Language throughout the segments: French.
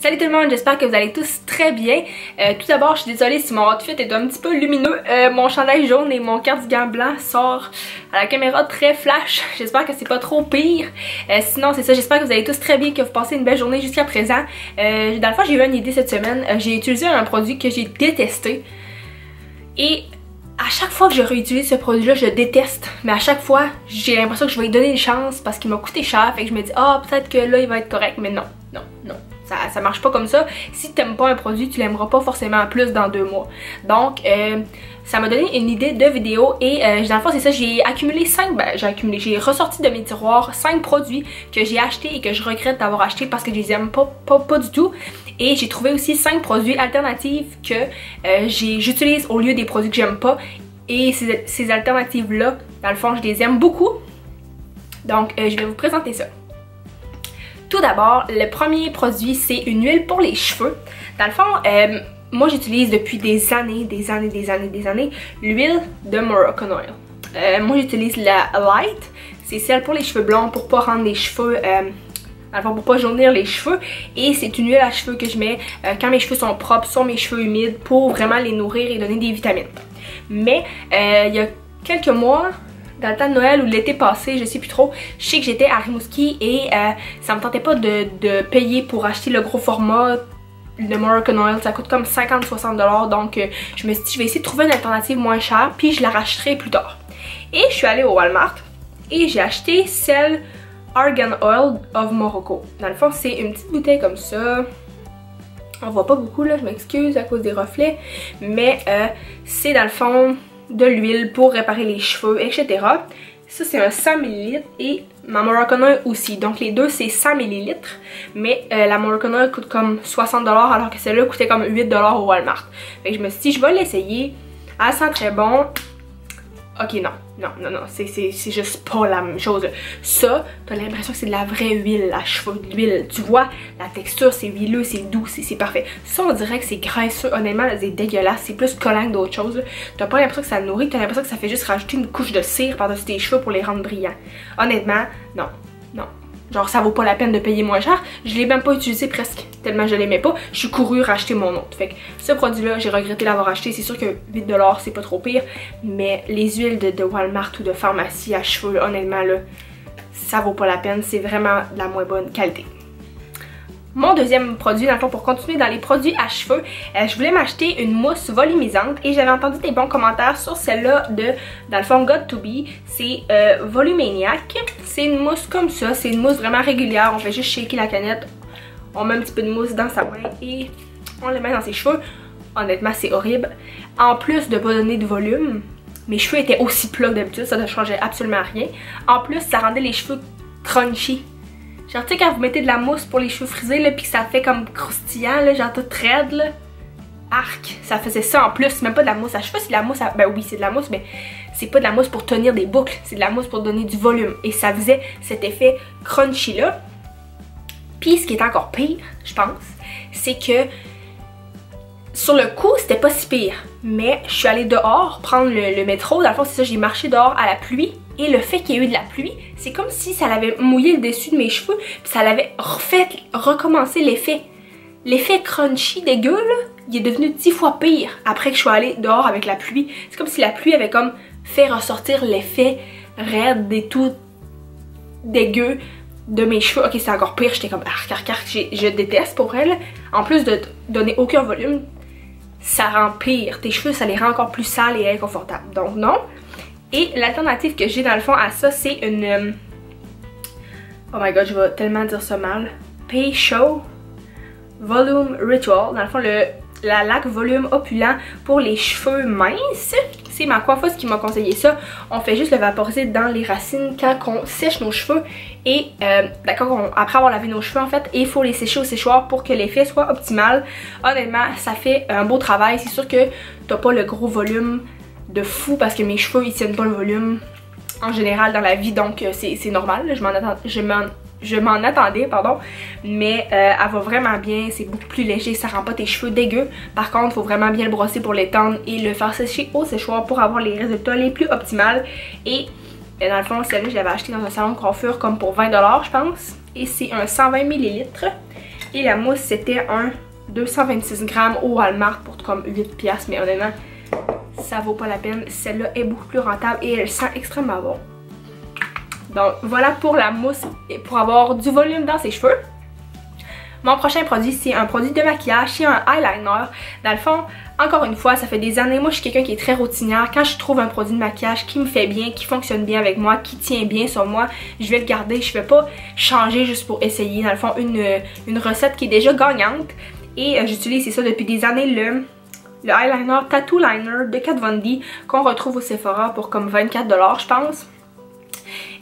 Salut tout le monde, j'espère que vous allez tous très bien. Tout d'abord, je suis désolée si mon outfit est un petit peu lumineux. Mon chandail jaune et mon cardigan blanc sort à la caméra très flash. J'espère que c'est pas trop pire. Sinon, c'est ça, j'espère que vous allez tous très bien, que vous passez une belle journée jusqu'à présent. Dans le fond, j'ai eu une idée cette semaine. J'ai utilisé un produit que j'ai détesté. Et à chaque fois que je réutilise ce produit-là, je le déteste. Mais à chaque fois, j'ai l'impression que je vais lui donner une chance parce qu'il m'a coûté cher. Fait que je me dis, ah, peut-être que là, il va être correct. Mais non. Ça marche pas comme ça. Si t'aimes pas un produit, tu l'aimeras pas forcément plus dans 2 mois. Donc, ça m'a donné une idée de vidéo et dans le fond, c'est ça, j'ai accumulé j'ai ressorti de mes tiroirs 5 produits que j'ai achetés et que je regrette d'avoir acheté parce que je les aime pas du tout. Et j'ai trouvé aussi 5 produits alternatifs que j'utilise au lieu des produits que j'aime pas. Et ces alternatives-là, dans le fond, je les aime beaucoup. Donc, je vais vous présenter ça. Tout d'abord, le premier produit, c'est une huile pour les cheveux. Dans le fond, moi j'utilise depuis des années, l'huile de Moroccan Oil. Moi j'utilise la Light, c'est celle pour les cheveux blonds pour pas rendre les cheveux, pour pas jaunir les cheveux. Et c'est une huile à cheveux que je mets quand mes cheveux sont propres sur mes cheveux humides pour vraiment les nourrir et donner des vitamines. Mais il y a quelques mois, dans le temps de Noël ou l'été passé, je sais plus trop, je sais que j'étais à Rimouski et ça me tentait pas de payer pour acheter le gros format de Moroccan Oil. Ça coûte comme 50-60$, donc je me suis dit je vais essayer de trouver une alternative moins chère puis je la rachèterai plus tard. Et je suis allée au Walmart et j'ai acheté celle Argan Oil of Morocco. Dans le fond, c'est une petite bouteille comme ça. On voit pas beaucoup là, je m'excuse à cause des reflets, mais c'est dans le fond de l'huile pour réparer les cheveux, etc. Ça c'est un 100ml et ma Moroccan Oil aussi. Donc les deux c'est 100ml, mais la Moroccan Oil coûte comme 60$ alors que celle-là coûtait comme 8$ au Walmart. Fait que je me suis dit je vais l'essayer. Elle sent très bon. Ok, non, c'est juste pas la même chose. Ça, t'as l'impression que c'est de la vraie huile à cheveux, de l'huile. Tu vois, la texture, c'est huileux, c'est doux, c'est parfait. Ça, on dirait que c'est graisseux. Honnêtement, c'est dégueulasse. C'est plus collant que d'autres choses. T'as pas l'impression que ça nourrit, t'as l'impression que ça fait juste rajouter une couche de cire par-dessus tes cheveux pour les rendre brillants. Honnêtement, non. Genre, ça vaut pas la peine de payer moins cher. Je l'ai même pas utilisé presque, tellement je l'aimais pas. Je suis courue racheter mon autre. Fait que ce produit-là, j'ai regretté l'avoir acheté. C'est sûr que 8$, c'est pas trop pire. Mais les huiles de Walmart ou de pharmacie à cheveux, honnêtement, là, ça vaut pas la peine. C'est vraiment de la moins bonne qualité. Mon deuxième produit, dans le fond, pour continuer dans les produits à cheveux, je voulais m'acheter une mousse volumisante et j'avais entendu des bons commentaires sur celle-là de, dans le fond, Got To Be. C'est Volumaniac. C'est une mousse comme ça, c'est une mousse vraiment régulière. On fait juste shaker la canette, on met un petit peu de mousse dans sa main et on le met dans ses cheveux. Honnêtement, c'est horrible. En plus de pas donner de volume, mes cheveux étaient aussi plats que d'habitude, ça ne changeait absolument rien. En plus, ça rendait les cheveux crunchy. Genre, tu sais, quand vous mettez de la mousse pour les cheveux frisés, là, pis que ça fait comme croustillant, là, genre tout raide, là. Arc, ça faisait ça en plus. C'est même pas de la mousse à cheveux, c'est de la mousse à... Ben oui, c'est de la mousse, mais c'est pas de la mousse pour tenir des boucles. C'est de la mousse pour donner du volume. Et ça faisait cet effet crunchy-là. Puis, ce qui est encore pire, je pense, c'est que sur le coup, c'était pas si pire. Mais je suis allée dehors prendre le métro. Dans le fond, c'est ça, j'ai marché dehors à la pluie. Et le fait qu'il y ait eu de la pluie, c'est comme si ça l'avait mouillé le dessus de mes cheveux, puis ça l'avait recommencé l'effet. L'effet crunchy dégueu, là, il est devenu 10 fois pire après que je suis allée dehors avec la pluie. C'est comme si la pluie avait comme fait ressortir l'effet raide et tout dégueu de mes cheveux. Ok, c'est encore pire, j'étais comme arc, je déteste pour elle. En plus de donner aucun volume, ça rend pire. Tes cheveux, ça les rend encore plus sales et inconfortables. Donc non. Et l'alternative que j'ai dans le fond à ça, c'est une... Oh my god, je vais tellement dire ça mal. Show Volume Ritual. Dans le fond, la laque volume opulent pour les cheveux minces. C'est ma coiffeuse qui m'a conseillé ça. On fait juste le vaporiser dans les racines quand on sèche nos cheveux. Et après avoir lavé nos cheveux en fait, il faut les sécher au séchoir pour que l'effet soit optimal. Honnêtement, ça fait un beau travail. C'est sûr que t'as pas le gros volume de fou parce que mes cheveux ils tiennent pas le volume en général dans la vie, donc c'est normal, je m'en attendais, pardon, mais elle va vraiment bien, c'est beaucoup plus léger, ça rend pas tes cheveux dégueux. Par contre, il faut vraiment bien le brosser pour l'étendre et le faire sécher au séchoir pour avoir les résultats les plus optimales. Et dans le fond, celle-là, je l'avais acheté dans un salon de coiffure comme pour 20$, je pense, et c'est un 120ml. Et la mousse, c'était un 226 grammes au Walmart pour comme 8 piastres. Mais honnêtement, ça vaut pas la peine. Celle-là est beaucoup plus rentable et elle sent extrêmement bon. Donc voilà pour la mousse et pour avoir du volume dans ses cheveux. Mon prochain produit, c'est un produit de maquillage, c'est un eyeliner. Dans le fond, encore une fois, ça fait des années, moi je suis quelqu'un qui est très routinière. Quand je trouve un produit de maquillage qui me fait bien, qui fonctionne bien avec moi, qui tient bien sur moi, je vais le garder. Je vais pas changer juste pour essayer. Dans le fond, une recette qui est déjà gagnante. Et j'utilise, c'est ça, depuis des années, le eyeliner Tattoo Liner de Kat Von D qu'on retrouve au Sephora pour comme 24 $, je pense.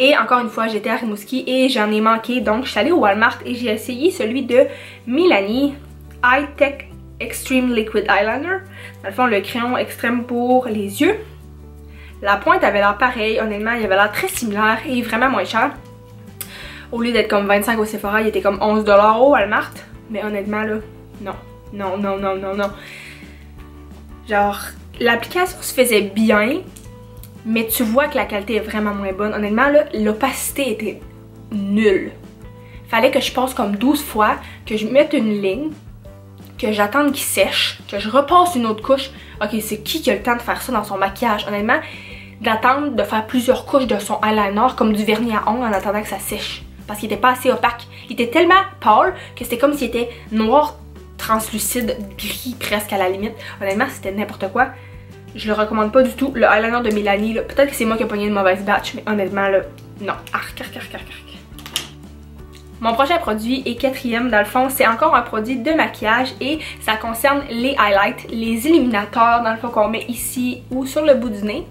Et encore une fois, j'étais à Rimouski et j'en ai manqué. Donc, je suis allée au Walmart et j'ai essayé celui de Milani High Tech Extreme Liquid Eyeliner. Dans le fond, le crayon extrême pour les yeux. La pointe avait l'air pareil. Honnêtement, il avait l'air très similaire et vraiment moins cher. Au lieu d'être comme 25 au Sephora, il était comme 11 $ au Walmart. Mais honnêtement, là, non. Non, non, non, non, non. Genre, l'application se faisait bien. Mais tu vois que la qualité est vraiment moins bonne. Honnêtement, là, l'opacité était nulle. Fallait que je passe comme 12 fois, que je mette une ligne, que j'attende qu'il sèche, que je repasse une autre couche. Ok, c'est qui a le temps de faire ça dans son maquillage? Honnêtement, d'attendre de faire plusieurs couches de son eyeliner comme du vernis à ongles en attendant que ça sèche. Parce qu'il était pas assez opaque. Il était tellement pâle que c'était comme s'il était noir, translucide, gris presque à la limite. Honnêtement, c'était n'importe quoi. Je le recommande pas du tout. Le eyeliner de Milani, peut-être que c'est moi qui ai pogné une mauvaise batch, mais honnêtement, là, non. Arc, arc, arc, arc, arc. Mon prochain produit est quatrième, dans le fond, c'est encore un produit de maquillage et ça concerne les highlights, les illuminateurs, dans le fond, qu'on met ici ou sur le bout du nez.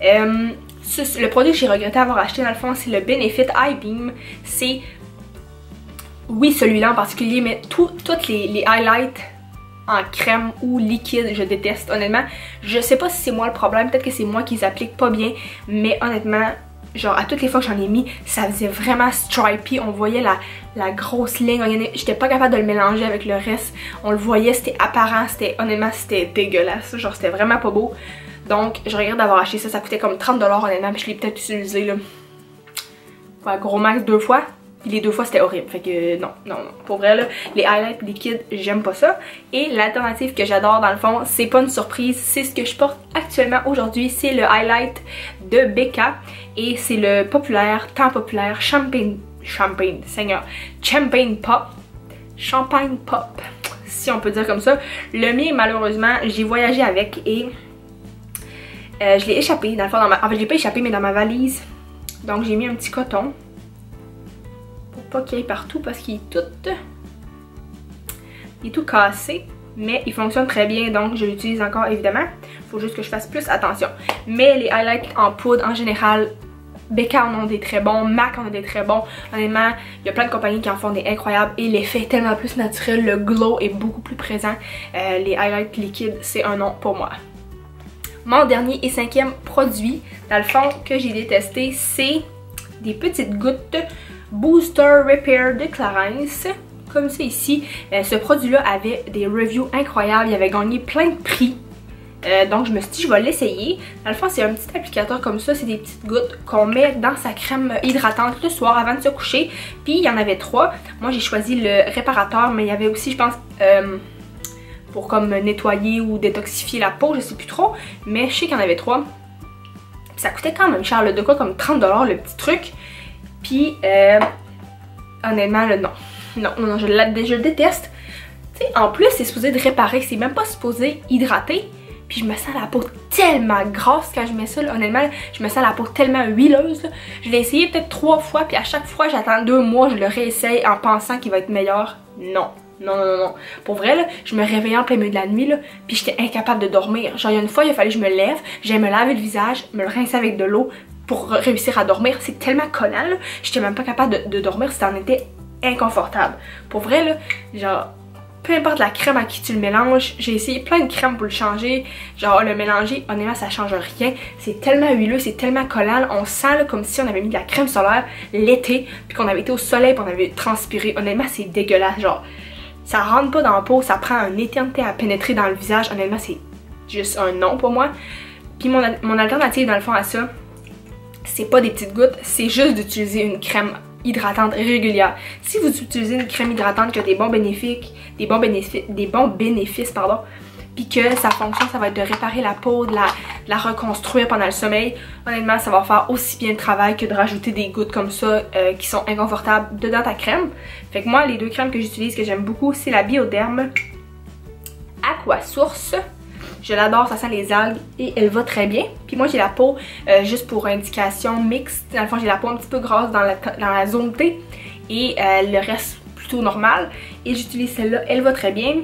Le produit que j'ai regretté avoir acheté, dans le fond, c'est le Benefit Eye Beam. C'est, oui, celui-là en particulier, mais toutes les highlights en crème ou liquide, je déteste. Honnêtement, je sais pas si c'est moi le problème, peut-être que c'est moi qui les applique pas bien, mais honnêtement, genre à toutes les fois que j'en ai mis, ça faisait vraiment stripy. On voyait la grosse ligne, j'étais pas capable de le mélanger avec le reste. On le voyait, c'était apparent, honnêtement c'était dégueulasse, genre c'était vraiment pas beau. Donc je regrette d'avoir acheté ça, ça coûtait comme 30 $, honnêtement, puis je l'ai peut-être utilisé là, ouais, gros max 2 fois. Les 2 fois c'était horrible, fait que non, non, non. Pour vrai là, les highlights liquides, j'aime pas ça. Et l'alternative que j'adore dans le fond, c'est pas une surprise, c'est ce que je porte actuellement aujourd'hui, c'est le highlight de Becca. Et c'est le tant populaire Champagne Pop, si on peut dire comme ça. Le mien malheureusement, j'ai voyagé avec et je l'ai échappé dans le fond, en fait je l'ai pas échappé mais dans ma valise. Donc j'ai mis un petit coton. Pas qu'il aille partout parce qu'il est tout cassé, mais il fonctionne très bien, donc je l'utilise encore évidemment. Faut juste que je fasse plus attention. Mais les highlights en poudre en général, Becca en ont des très bons, MAC en a des très bons. Honnêtement, il y a plein de compagnies qui en font des incroyables et l'effet est tellement plus naturel, le glow est beaucoup plus présent. Les highlights liquides, c'est un non pour moi. Mon dernier et cinquième produit, dans le fond, que j'ai détesté, c'est des petites gouttes Booster Repair de Clarins, comme ça ici. Ce produit-là avait des reviews incroyables, il avait gagné plein de prix. Donc je me suis dit je vais l'essayer. Dans le fond c'est un petit applicateur comme ça, c'est des petites gouttes qu'on met dans sa crème hydratante le soir avant de se coucher. Puis il y en avait 3. Moi j'ai choisi le réparateur, mais il y avait aussi je pense pour comme nettoyer ou détoxifier la peau, je sais plus trop. Mais je sais qu'il y en avait 3. Ça coûtait quand même cher, de quoi comme 30 $ le petit truc. Puis, honnêtement, là, non. Non, non, je le déteste. Tu sais, en plus, c'est supposé de réparer. C'est même pas supposé hydrater. Puis, je me sens la peau tellement grasse quand je mets ça. Là. Honnêtement, je me sens la peau tellement huileuse. Là. Je l'ai essayé peut-être 3 fois. Puis, à chaque fois, j'attends 2 mois. Je le réessaye en pensant qu'il va être meilleur. Non. Non, non, non, non. Pour vrai, là, je me réveillais en plein milieu de la nuit, là, puis j'étais incapable de dormir. Genre, il y a une fois, il a fallu que je me lève, j'allais me laver le visage, me le rincer avec de l'eau pour réussir à dormir. C'est tellement collant, là. J'étais même pas capable de dormir, ça en était inconfortable. Pour vrai, là, genre, peu importe la crème à qui tu le mélanges, j'ai essayé plein de crèmes pour le changer. Genre, le mélanger, honnêtement, ça change rien. C'est tellement huileux, c'est tellement collant. On sent là, comme si on avait mis de la crème solaire l'été, puis qu'on avait été au soleil, puis on avait transpiré. Honnêtement, c'est dégueulasse, genre. Ça rentre pas dans la peau, ça prend une éternité à pénétrer dans le visage. Honnêtement, c'est juste un non pour moi. Puis mon alternative, dans le fond, à ça, c'est pas des petites gouttes, c'est juste d'utiliser une crème hydratante régulière. Si vous utilisez une crème hydratante qui a des bons bénéfices, pardon, puis que sa fonction, ça va être de réparer la peau, de la reconstruire pendant le sommeil, honnêtement, ça va faire aussi bien le travail que de rajouter des gouttes comme ça qui sont inconfortables dedans ta crème. Fait que moi, les deux crèmes que j'utilise, que j'aime beaucoup, c'est la Bioderm Aquasource. Je l'adore, ça sent les algues et elle va très bien. Puis moi, j'ai la peau, juste pour indication mixte, dans le fond, j'ai la peau un petit peu grasse dans la zone T et le reste plutôt normal. Et j'utilise celle-là, elle va très bien.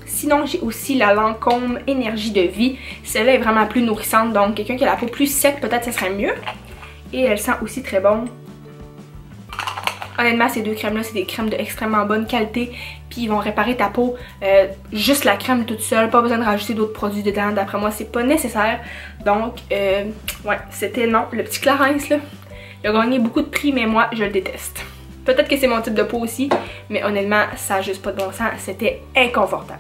Sinon, j'ai aussi la Lancôme Énergie de Vie. Celle-là est vraiment plus nourrissante, donc quelqu'un qui a la peau plus sec, peut-être ça serait mieux. Et elle sent aussi très bon. Honnêtement, ces deux crèmes-là, c'est des crèmes de extrêmement bonne qualité. Puis ils vont réparer ta peau, juste la crème toute seule. Pas besoin de rajouter d'autres produits dedans. D'après moi, c'est pas nécessaire. Donc, ouais, c'était non. Le petit Clarins, là, il a gagné beaucoup de prix, mais moi, je le déteste. Peut-être que c'est mon type de peau aussi, mais honnêtement, ça n'a juste pas de bon sens. C'était inconfortable.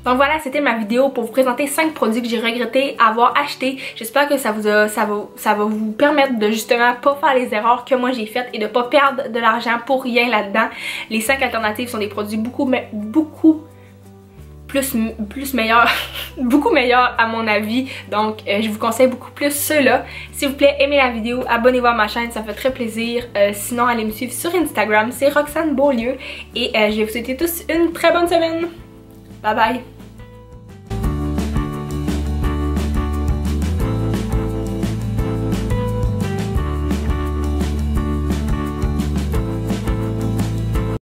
Donc voilà, c'était ma vidéo pour vous présenter 5 produits que j'ai regretté avoir achetés. J'espère que ça va vous permettre de justement pas faire les erreurs que moi j'ai faites et de pas perdre de l'argent pour rien là-dedans. Les 5 alternatives sont des produits beaucoup plus meilleurs, beaucoup meilleurs à mon avis. Donc je vous conseille beaucoup plus ceux-là. S'il vous plaît, aimez la vidéo, abonnez-vous à ma chaîne, ça me fait très plaisir. Sinon, allez me suivre sur Instagram, c'est Roxane Beaulieu. Et je vais vous souhaiter tous une très bonne semaine. Bye bye!